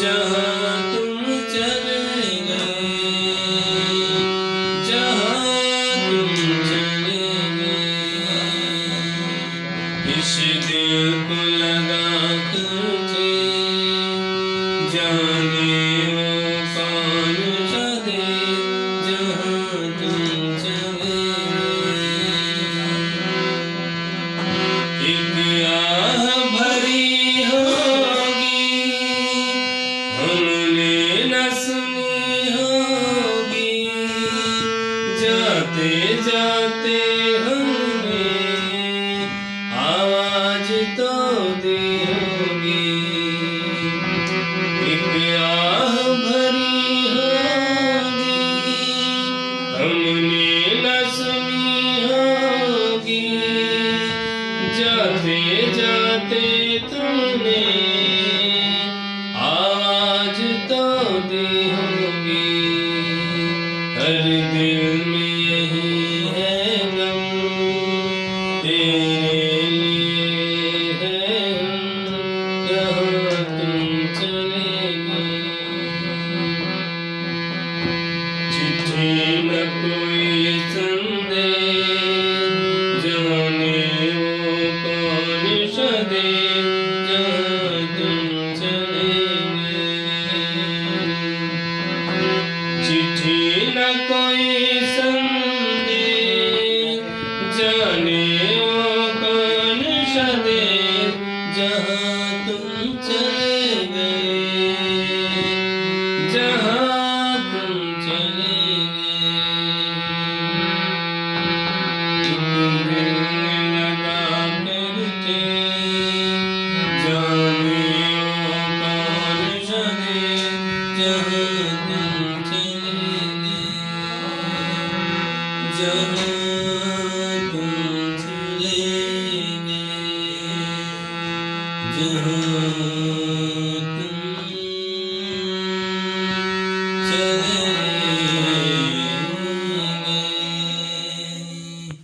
जहाँ तुम चले गए, जहाँ तुम चले गए, इस दिल को लगा कर थे, जाने वो कौन सा दे, जहाँ तुम चले गए। एक आह भरी होगी, हमने न सुनी होगी, जाते जाते हमने आवाज तो दी होगी। एक आह भरी होगी, हमने न सुनी होगी, जाते जाते तुमने आवाज तो दी होगी। हर दिल में यही है गम, तेरे लिए है हम, जहाँ तुम चले गए। चिट्ठी न कोई संदेश, जाने वो कौन सा देश, जहाँ तुम चले गए। चिट्ठी न कोई संदेश, जाने वो कौन सा देश, जहाँ तुम चले गए, जहाँ तुम चले गए। एक दिल में लगा कर थे, जाने वो कौन सा देश, जहाँ